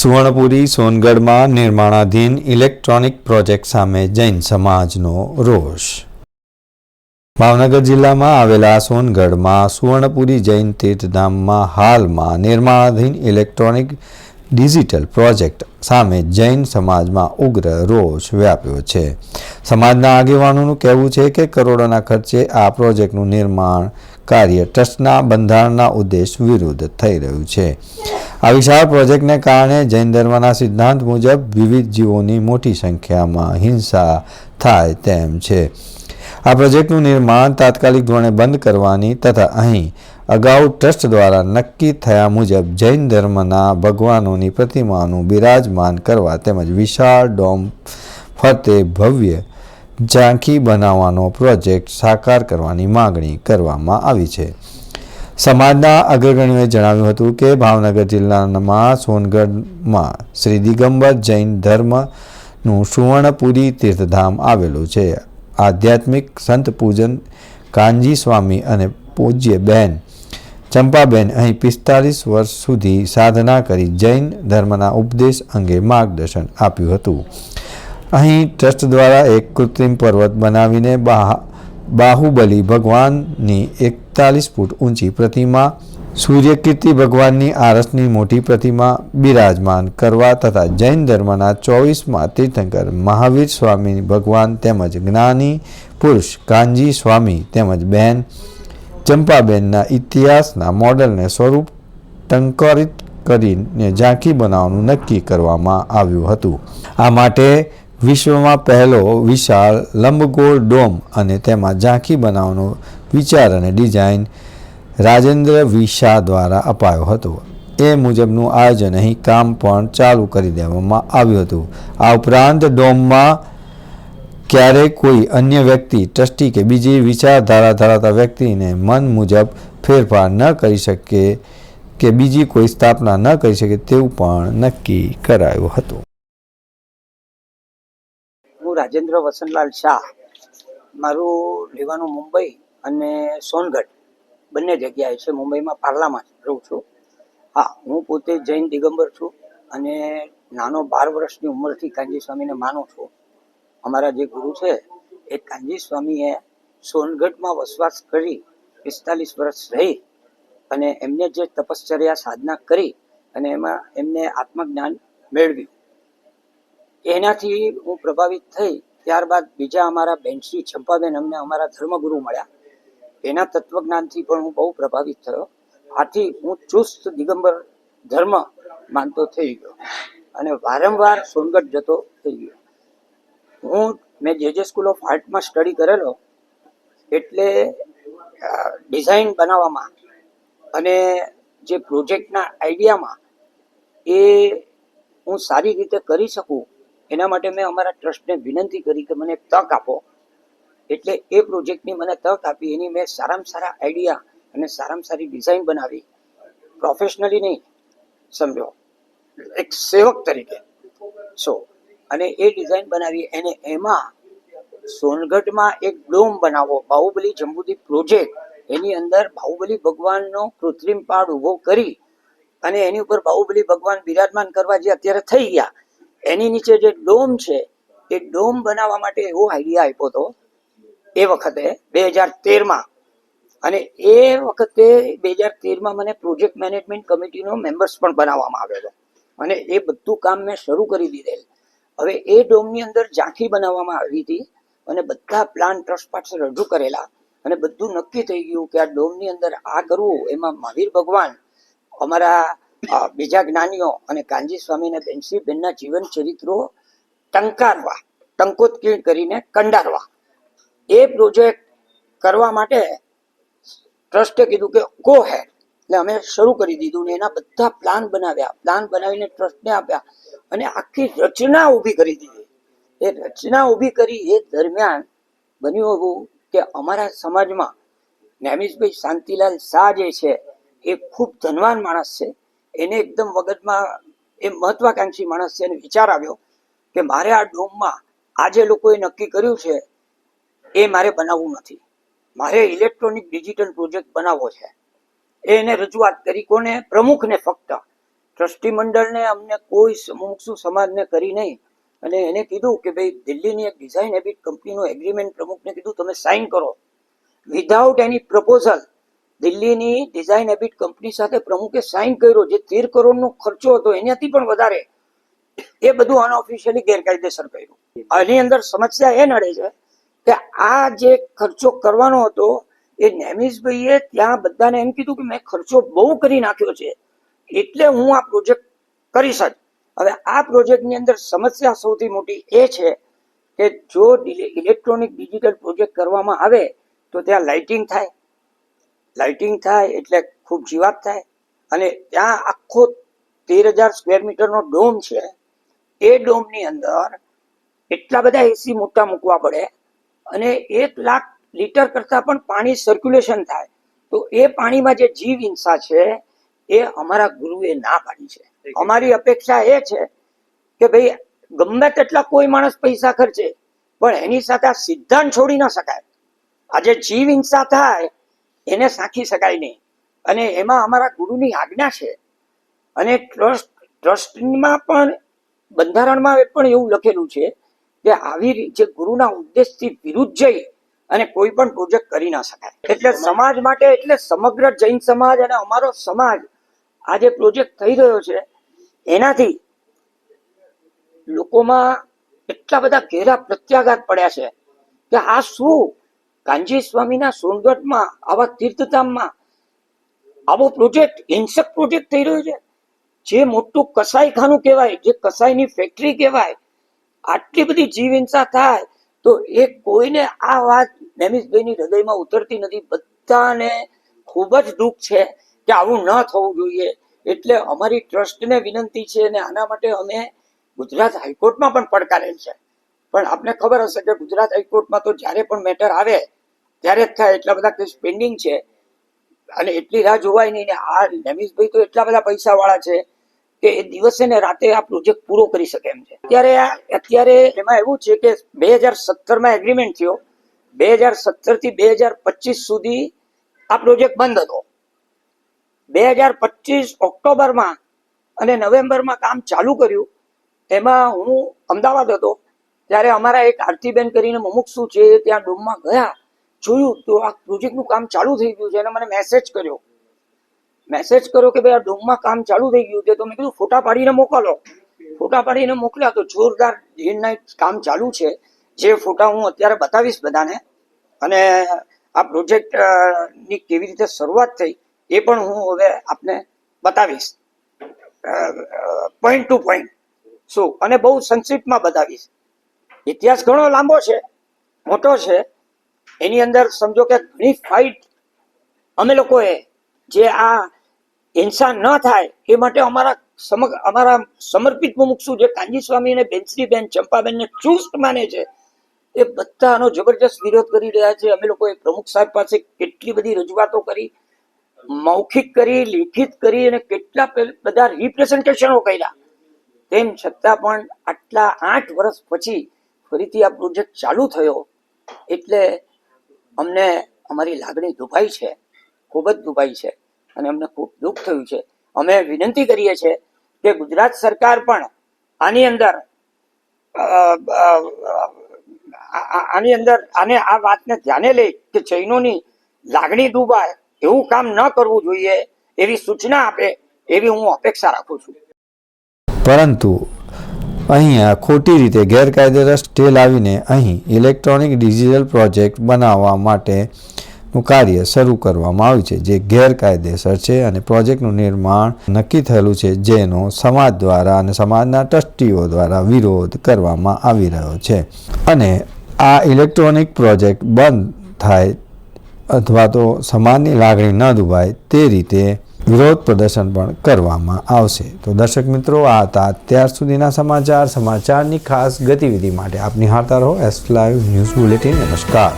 સુવર્ણપુરી સોનગઢમાં નિર્માણાધીન electronic project સામે જૈન સમાજનો રોષ. ભાવનગર જિલ્લામાં આવેલા સોનગઢમાં સુવર્ણપુરી જૈન તીર્થધામમાં હાલમાં નિર્માણાધીન ઇલેક્ટ્રોનિક ડિજિટલ પ્રોજેક્ટ સામે જૈન સમાજમાં ઉગ્ર રોષ વ્યાપ્યો છે. સમાજના આગેવાનોનું કહેવું છે કે કરોડોના ખર્ચે આ પ્રોજેક્ટનું નિર્માણ કાર્ય ટ્રસ્ટના બંધારણના ઉદ્દેશ વિરુદ્ધ થઈ રહ્યું છે. આ વિશાળ પ્રોજેક્ટને કારણે જૈન ધર્મના સિદ્ધાંત મુજબ વિવિધ જીવોની મોટી સંખ્યામાં હિંસા થાય તેમ છે. આ પ્રોજેક્ટનું નિર્માણ તાત્કાલિક ધોરણે બંધ કરવાની તથા અહીં અગાઉ ટ્રસ્ટ દ્વારા નક્કી થયા મુજબ જૈન ધર્મના ભગવાનોની પ્રતિમાનું બિરાજમાન કરવા તેમજ વિશાળ ડોમ ફરતે ભવ્ય ઝાંખી બનાવવાનો પ્રોજેક્ટ સાકાર કરવાની માગણી કરવામાં આવી છે. સમાજના અગ્રગણ્યોએ જણાવ્યું હતું કે ભાવનગર જિલ્લામાં સોનગઢમાં શ્રી દિગંબર જૈન ધર્મનું સુવર્ણપુરી તીર્થધામ આવેલું છે. આધ્યાત્મિક સંત પૂજન કાનજી સ્વામી અને પૂજ્ય બહેન ચંપાબેન અહીં 45 વર્ષ સુધી સાધના કરી જૈન ધર્મના ઉપદેશ અંગે માર્ગદર્શન આપ્યું હતું. અહીં ટ્રસ્ટ દ્વારા એક કૃત્રિમ પર્વત બનાવીને બાહુબલી ભગવાનની 41 ફૂટ ઊંચી પ્રતિમા, સૂર્યકીર્તિ ભગવાનની આરસની મોટી પ્રતિમા બિરાજમાન કરવા તથા જૈન ધર્મના 24મા તીર્થંકર મહાવીર સ્વામી ભગવાન તેમજ જ્ઞાની પુરુષ કાનજી સ્વામી તેમજ બહેન ચંપાબેનના ઇતિહાસના મોડલને સ્વરૂપ ટંકારિત કરીને ઝાંખી બનાવવાનું નક્કી કરવામાં આવ્યું હતું. આ માટે વિશ્વમાં પહેલો વિશાળ લંબગોળ ડોમ અને તેમાં ઝાંખી બનાવવાનો વિચાર અને ડિઝાઇન રાજેન્દ્ર વિશા દ્વારા અપાયો હતો. એ મુજબનું આયોજન અહીં કામ પણ ચાલુ કરી દેવામાં આવ્યું હતું. આ ઉપરાંત ડોમમાં ક્યારેય કોઈ અન્ય વ્યક્તિ, ટ્રસ્ટી કે બીજી વિચારધારા ધરાવતા વ્યક્તિને મન મુજબ ફેરફાર ન કરી શકે કે બીજી કોઈ સ્થાપના ન કરી શકે તેવું પણ નક્કી કરાયું હતું. હું રાજેન્દ્ર વસંતલાલ શાહ, મારું રહેવાનું મુંબઈ અને સોનગઢ બંને જગ્યાએ છે. મુંબઈમાં પાર્લામાં રહું છું. હા, હું પોતે જૈન દિગંબર છું અને નાનો 12 વર્ષની ઉંમરથી કાનજી સ્વામીને માનું છું. અમારા જે ગુરુ છે એ કાનજી સ્વામીએ સોનગઢમાં વસવાટ કરી 45 વર્ષ રહી અને એમને જે તપશ્ચર્યા સાધના કરી અને એમાં એમને આત્મજ્ઞાન મેળવ્યું. એનાથી હું પ્રભાવિત થઈ. ત્યારબાદ બીજા અમારા બેનશ્રી ચંપાબેન અમને અમારા ધર્મગુરુ મળ્યા. એના તત્વજ્ઞાનથી પણ હું બહુ પ્રભાવિત થયો. આથી હું ચુસ્ત દિગંબર ધર્મ માનતો થઈ ગયો અને વારંવાર સોનગઢ જતો થઈ ગયો. મેં જે સ્કૂલ ઓફ આર્ટમાં સ્ટડી કરેલો એટલે ડિઝાઇન બનાવવામાં અને જે પ્રોજેક્ટના આઈડિયામાં એ હું સારી રીતે કરી શકું એના માટે મેં અમારા ટ્રસ્ટને વિનંતી કરી કે મને તક આપો. એટલે એ પ્રોજેક્ટની મને તક આપી. એની મેં સારામાં સારા આઈડિયા અને સારામાં સારી ડિઝાઇન બનાવી. પ્રોફેશનલી નહીં, સમજો, એક સેવક તરીકે. અને એ ડિઝાઇન બનાવી અને એમાં સોનગઢમાં એક ડોમ બનાવો, બાહુબલી જંબુદ્વીપ પ્રોજેક્ટ. એની અંદર બાહુબલી ભગવાનનો કૃત્રિમ પાડ ઊભો કરી અને એની ઉપર બાહુબલી ભગવાન બિરાજમાન કરવા જે અત્યારે થઈ ગયા, એની નીચે જે ડોમ છે એ ડોમ બનાવવા માટે એવો આઈડિયા આપ્યો હતો એ વખતે 2013માં. અને એ વખતે 2013માં મને પ્રોજેક્ટ મેનેજમેન્ટ કમિટીનો મેમ્બર્સ પણ બનાવવામાં આવ્યો હતો અને એ બધું કામ મેં શરૂ કરી દીધેલ. હવે એ ડોમની અંદર ઝાંખી બનાવવામાં આવી હતી અને બધા પ્લાન ટ્રસ્ટ પાસે રજૂ કરેલા અને બધું નક્કી થઈ ગયું કે આ ડોમની અંદર આ કરવું. એમાં મહાવીર ભગવાન, અમારા બીજા જ્ઞાનીઓ અને કાનજી સ્વામી અને બેનશ્રી બેનના જીવન ચરિત્રો ટંકારવા, ટંકોત્કીર્ણ કરીને કંડારવા. એ પ્રોજેક્ટ કરવા માટે ટ્રસ્ટે કીધું કે ગો હેડ. એટલે અમે શરૂ કરી દીધું ને એના બધા પ્લાન બનાવ્યા. પ્લાન બનાવીને ટ્રસ્ટને આપ્યા અને આખી રચના ઊભી કરી દીધી. એ રચના ઊભી કરી એ દરમિયાન બન્યું એવું કે અમારા સમાજમાં નેમિષભાઈ શાંતિલાલ શાહ જે છે એ ખૂબ ધનવાન માણસ છે. એને એકદમ વગતમાં, એ મહત્વાકાંક્ષી માણસ છે. એને વિચાર આવ્યો કે મારે આ ડોમમાં આ જે લોકોએ નક્કી કર્યું છે એ મારે બનાવવું નથી. મારે ઇલેક્ટ્રોનિક ડિજિટલ પ્રોજેક્ટ બનાવવો છે. એને રજૂઆત કરી. કોને? પ્રમુખને. ફક્ત ટ્રસ્ટી મંડળને અમને કોઈ મુમુક્ષુ સમાજને કરી નહીં, અને એને કીધું કે ભાઈ દિલ્હીની એક ડિઝાઇન હેબિટ કંપનીનું એગ્રીમેન્ટ પ્રમુખને કીધું તમે સાઇન કરો વિધાઉટ એની પ્રપોઝલ. દિલ્હીની ડિઝાઇન હેબિટ કંપની સાથે પ્રમુખે સાઇન કર્યો, જે 13 કરોડનો ખર્ચો હતો એનાથી પણ વધારે. એ બધું અનઓફિશિયલી ગેરકાયદેસર કર્યું. આની અંદર સમસ્યા એ નડે છે કે આ જે ખર્ચો કરવાનો હતો એ નેમિષભાઈએ ત્યાં બધાને એમ કીધું કે મેં ખર્ચો બહુ કરી નાખ્યો છે એટલે હું આ પ્રોજેક્ટ કરીશ જ. હવે આ પ્રોજેક્ટની અંદર સમસ્યા સૌથી મોટી એ છે કે જો ઇલેક્ટ્રોનિક ડિજિટલ પ્રોજેક્ટ કરવામાં આવે તો ત્યાં લાઇટિંગ થાય એટલે ખૂબ જીવાત થાય, અને ત્યાં આખો 13,000 સ્ક્વેર મીટરનો ડોમ છે. એ ડોમની અંદર એટલા બધા એસી મોટા મૂકવા પડે અને 1 લાખ લીટર કરતા પણ પાણી સર્ક્યુલેશન થાય. તો એ પાણીમાં જે જીવ હિંસા છે એ અમારા ગુરુએ ના પાડી છે. અમારી અપેક્ષા એ છે કે ભાઈ ગમે તેટલા કોઈ માણસ પૈસા ખર્ચે પણ એની સાથે આ સિદ્ધાંત છોડી ન શકાય. આજે જીવ હિંસા થાય એને સાંખી શકાય નહીં, અને એમાં અમારા ગુરુની આજ્ઞા છે. અને ટ્રસ્ટમાં પણ બંધારણમાં પણ એવું લખેલું છે કે આવી રીતે ગુરુના ઉદ્દેશથી વિરુદ્ધ જઈ અને કોઈ પણ પ્રોજેક્ટ કરી ના શકાય. એટલે સમાજ માટે, એટલે સમગ્ર જૈન સમાજ અને અમારો સમાજ આ જે પ્રોજેક્ટ થઈ રહ્યો છે એનાથી લોકોમાં એટલા બધા ઘેરા પ્રત્યાઘાત પડ્યા છે કે આ શું કાનજી સ્વામીના સોનગઢમાં આવા તીર્થધામમાં આવો પ્રોજેક્ટ, હિંસક પ્રોજેક્ટ થઈ રહ્યો છે. જે મોટું કસાઈખાનું કહેવાય, જે કસાઈની ફેક્ટરી કહેવાય, આટલી બધી જીવ હિંસા થાય તો એ કોઈને આ વાત નેમિષભાઈની હૃદયમાં ઉતરતી નથી. બધાને ખૂબ જ દુઃખ છે કે આવું ન થવું જોઈએ. એટલે અમારી ટ્રસ્ટને વિનંતી છે, અને આના માટે અમે ગુજરાત હાઈકોર્ટમાં પણ પડકારેલ છે. પણ આપને ખબર હશે કે ગુજરાત હાઈકોર્ટમાં તો જ્યારે પણ મેટર આવે ત્યારે જ થાય, એટલા બધા કેસ પેન્ડિંગ છે અને એટલી રાહ જોવાય નહીં. ને આ નેમિષભાઈ તો એટલા બધા પૈસા વાળા છે કે એ દિવસે ને રાતે આ પ્રોજેક્ટ પૂરો કરી શકે એમ છે. અત્યારે એમાં એવું છે કે 2017માં એગ્રીમેન્ટ થયો, 2017 થી 2025 સુધી આ પ્રોજેક્ટ બંધ હતો. 2025 ઓક્ટોબરમાં અને નવેમ્બરમાં કામ ચાલુ કર્યું. એમાં હું અમદાવાદ હતો ત્યારે અમારા એક આરતીબેન કરીને મુમુક્ષુ છે, ત્યાં ડોમમાં ગયા, જોયું તો આ પ્રોજેક્ટનું કામ ચાલુ થઈ ગયું છે. અને મને મેસેજ કર્યો કે ભાઈ આ ડોમમાં કામ ચાલુ થઈ ગયું છે. તો મેં કીધું ફોટા પાડીને મોકલો. ફોટા પાડીને મોકલ્યા તો જોરદાર ડે એન્ડ નાઇટ કામ ચાલુ છે. જે ફોટા હું અત્યારે બતાવીશ બધાને, અને આ પ્રોજેક્ટ ની કેવી રીતે શરૂઆત થઈ એ પણ હું હવે આપને બતાવીશ પોઈન્ટ ટુ પોઈન્ટ શું, અને બહુ સંક્ષિપ્તમાં બતાવીશ. ઇતિહાસ ઘણો લાંબો છે, મોટો છે. એની અંદર સમજો કે ઘણી ફાઇટ અમે લોકોએ, જે આ હિંસા ન થાય એ માટે અમારા સમર્પિત મુમુક્ષુ જે કાનજી સ્વામી અને બેનશ્રીબેન ચંપાબેનને ચુસ્ત માને છે એ બધા આનો જબરજસ્ત વિરોધ કરી રહ્યા છે. અમે લોકોએ પ્રમુખ સાહેબ પાસે કેટલી બધી રજૂઆતો કરી, મૌખિક કરી, લિખિત કરી, અને કેટલા બધા રિપ્રેઝન્ટેશનો કર્યા. તેમ છતાં પણ આટલા 8 વર્ષ પછી ફરીથી આ પ્રોજેક્ટ ચાલુ થયો એટલે અમને અમારી લાગણી દુભાઈ છે, ખૂબ જ દુભાઈ છે, અને અમને ખૂબ દુઃખ થયું છે. અમે વિનંતી કરીએ છીએ કે ગુજરાત સરકાર પણ આની અંદર આ વાતને ધ્યાને લે કે જૈનોની લાગણી દુભાય એવું કામ ન કરવું જોઈએ, એવી સૂચના આપે એવી હું અપેક્ષા રાખું છું. પરંતુ અહીંયા ખોટી રીતે ગેરકાયદેસર સ્ટે લાવીને અહીં ઇલેક્ટ્રોનિક ડિજિટલ પ્રોજેક્ટ બનાવવા માટેનું કાર્ય શરૂ કરવામાં આવ્યું છે, જે ગેરકાયદેસર છે. અને પ્રોજેક્ટનું નિર્માણ નક્કી થયેલું છે, જેનો સમાજ દ્વારા અને સમાજના ટ્રસ્ટીઓ દ્વારા વિરોધ કરવામાં આવી રહ્યો છે. અને આ ઇલેક્ટ્રોનિક પ્રોજેક્ટ બંધ થાય અથવા તો સમાજની લાગણી ન દુભાય તે રીતે વિરોધ પ્રદર્શન પણ કરવામાં આવશે. તો દર્શક મિત્રો, આ હતા અત્યાર સુધીના સમાચારની ખાસ ગતિવિધિ માટે આપ નિહાળતા રહો એસ લાઈવ ન્યૂઝ બુલેટિન. નમસ્કાર.